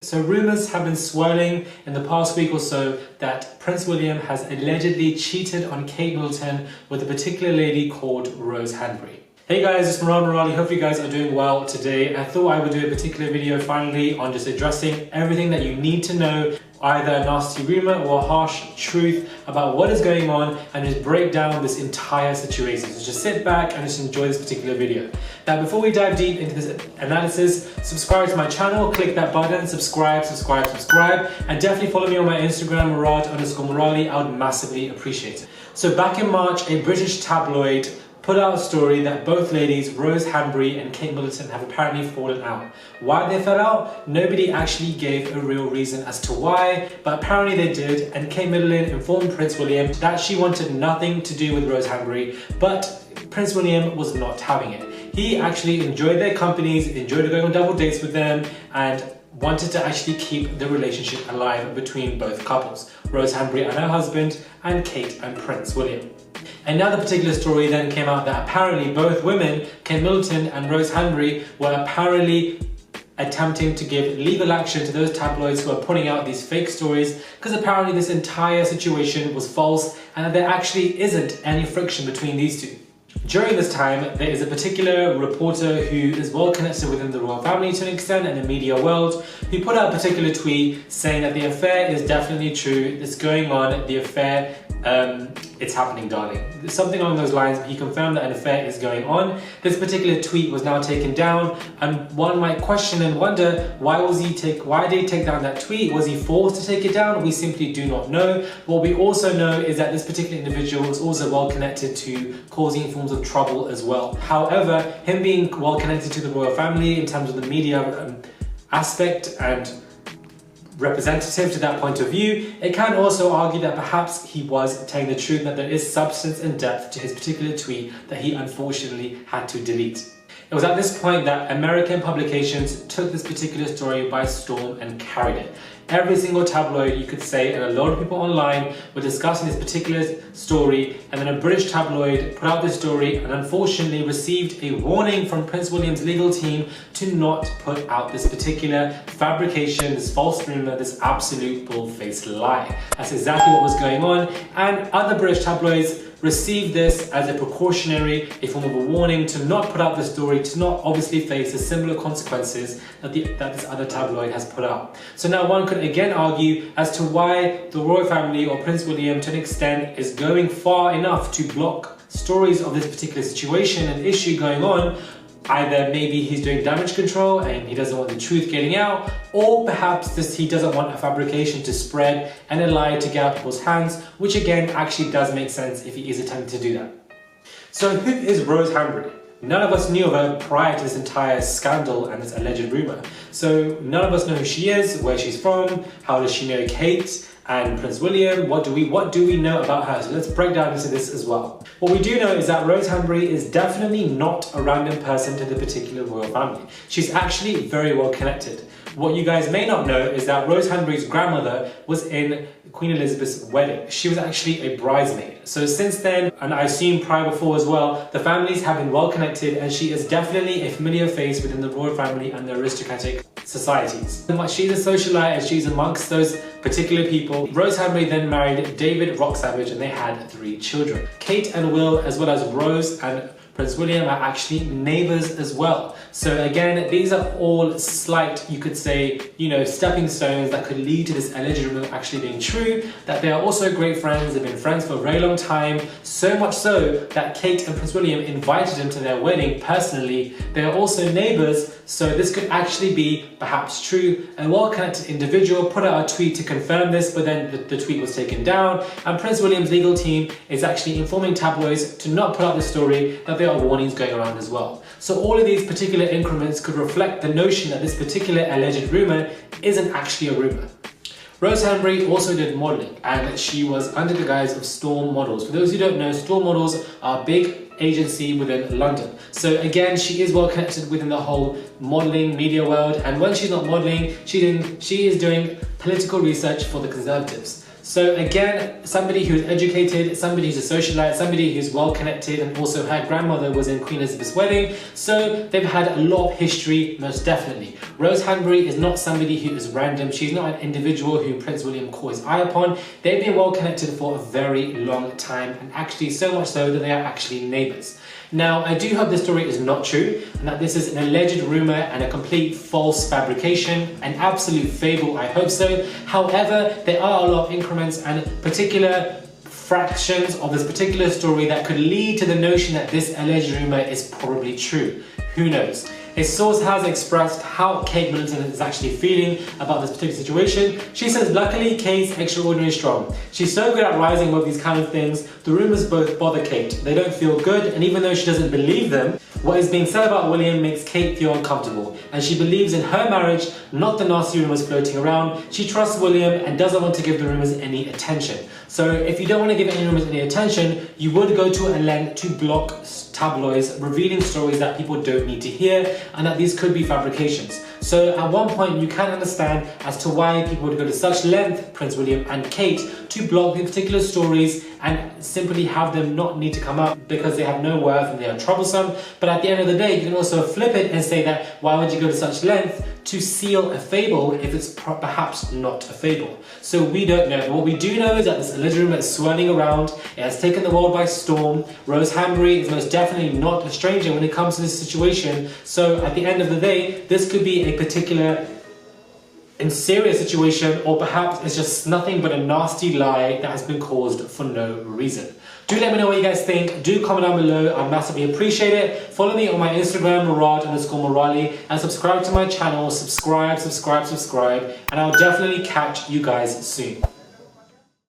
So rumours have been swirling in the past week or so that Prince William has allegedly cheated on Kate Middleton with a particular lady called Rose Hanbury. Hey guys, it's rumour. Hope you guys are doing well today. I thought I would do a particular video finally on just addressing everything that you need to know, either a nasty rumour or a harsh truth about what is going on, and just break down this entire situation. So just sit back and just enjoy this particular video. Now before we dive deep into this analysis, subscribe to my channel, click that button, subscribe, and definitely follow me on my Instagram, Murad_Morali. I would massively appreciate it. So back in March, a British tabloid put out a story that both ladies, Rose Hanbury and Kate Middleton, have apparently fallen out. Why they fell out? Nobody actually gave a real reason as to why, but apparently they did, and Kate Middleton informed Prince William that she wanted nothing to do with Rose Hanbury, but Prince William was not having it. He actually enjoyed their companies, enjoyed going on double dates with them, and wanted to actually keep the relationship alive between both couples, Rose Hanbury and her husband, and Kate and Prince William. Another particular story then came out that apparently both women, Kate Middleton and Rose Hanbury, were apparently attempting to give legal action to those tabloids who are putting out these fake stories, because apparently this entire situation was false and that there actually isn't any friction between these two. During this time, there is a particular reporter who is well connected within the royal family to an extent and the media world, who put out a particular tweet saying that the affair is definitely true, it's going on, the affair, it's happening, darling. Something along those lines. He confirmed that an affair is going on. This particular tweet was now taken down, and one might question and wonder, why did he take down that tweet? Was he forced to take it down? We simply do not know. What we also know is that this particular individual is also well connected to causing forms of trouble as well. However, him being well connected to the royal family in terms of the media aspect and representative to that point of view, it can also argue that perhaps he was telling the truth, that there is substance and depth to his particular tweet that he unfortunately had to delete. It was at this point that American publications took this particular story by storm and carried it. Every single tabloid, you could say, and a lot of people online were discussing this particular story, and then a British tabloid put out this story and unfortunately received a warning from Prince William's legal team to not put out this particular fabrication, this false rumour, this absolute bull-faced lie. That's exactly what was going on, and other British tabloids received this as a precautionary, a form of a warning to not put out the story, to not obviously face the similar consequences that this other tabloid has put out. So now one could again argue as to why the royal family or Prince William to an extent is going far enough to block stories of this particular situation and issue going on. Either maybe he's doing damage control and he doesn't want the truth getting out, or perhaps he doesn't want a fabrication to spread and a lie to get out of people's hands, which again actually does make sense if he is attempting to do that. So who is Rose Hanbury? None of us knew of her prior to this entire scandal and this alleged rumour. So none of us know who she is, where she's from, how does she know Kate and Prince William, what do we know about her? So let's break down into this as well. What we do know is that Rose Hanbury is definitely not a random person to the particular royal family. She's actually very well connected. What you guys may not know is that Rose Hanbury's grandmother was in Queen Elizabeth's wedding. She was actually a bridesmaid. So since then, and I assume prior before as well, the families have been well connected, and she is definitely a familiar face within the royal family and the aristocratic societies. She's a socialite and she's amongst those particular people. Rose Hanbury then married David Rock Savage and they had 3 children. Kate and Will, as well as Rose and Prince William, are actually neighbours as well. So again, these are all slight, you could say, stepping stones that could lead to this alleged rumour actually being true, that they are also great friends, they've been friends for a very long time, so much so that Kate and Prince William invited him to their wedding personally. They are also neighbours, so this could actually be perhaps true. A well-connected individual put out a tweet to confirm this, but then the tweet was taken down, and Prince William's legal team is actually informing tabloids to not put out the story, that there are warnings going around as well. So all of these particular increments could reflect the notion that this particular alleged rumour isn't actually a rumour. Rose Hanbury also did modelling, and she was under the guise of Storm Models. For those who don't know, Storm Models are a big agency within London. So again, she is well connected within the whole modelling media world, and when she's not modelling, she is doing political research for the Conservatives. So again, somebody who's educated, somebody who's a socialite, somebody who's well connected, and also her grandmother was in Queen Elizabeth's wedding. So they've had a lot of history, most definitely. Rose Hanbury is not somebody who is random. She's not an individual who Prince William caught his eye upon. They've been well connected for a very long time, and actually so much so that they are actually neighbours. Now, I do hope this story is not true, and that this is an alleged rumour and a complete false fabrication, an absolute fable. I hope so. However, there are a lot of increments and particular fractions of this particular story that could lead to the notion that this alleged rumour is probably true. Who knows? A source has expressed how Kate Middleton is actually feeling about this particular situation. She says, luckily, Kate's extraordinarily strong. She's so good at rising above these kind of things. The rumours both bother Kate. They don't feel good, and even though she doesn't believe them, what is being said about William makes Kate feel uncomfortable, and she believes in her marriage, not the nasty rumours floating around. She trusts William and doesn't want to give the rumours any attention. So if you don't want to give any rumours any attention, you would go to a length to block tabloids revealing stories that people don't need to hear, and that these could be fabrications. So at one point you can understand as to why people would go to such length, Prince William and Kate, to block the particular stories and simply have them not need to come out because they have no worth and they are troublesome. But at the end of the day, you can also flip it and say that why would you go to such length to seal a fable if it's perhaps not a fable? So we don't know. But what we do know is that this alleged rumour is swirling around. It has taken the world by storm. Rose Hanbury is most definitely not a stranger when it comes to this situation. So at the end of the day, this could be a particular and serious situation, or perhaps it's just nothing but a nasty lie that has been caused for no reason. Do let me know what you guys think. Do comment down below. I massively appreciate it. Follow me on my Instagram, Murad_Morali, and subscribe to my channel. Subscribe, and I'll definitely catch you guys soon.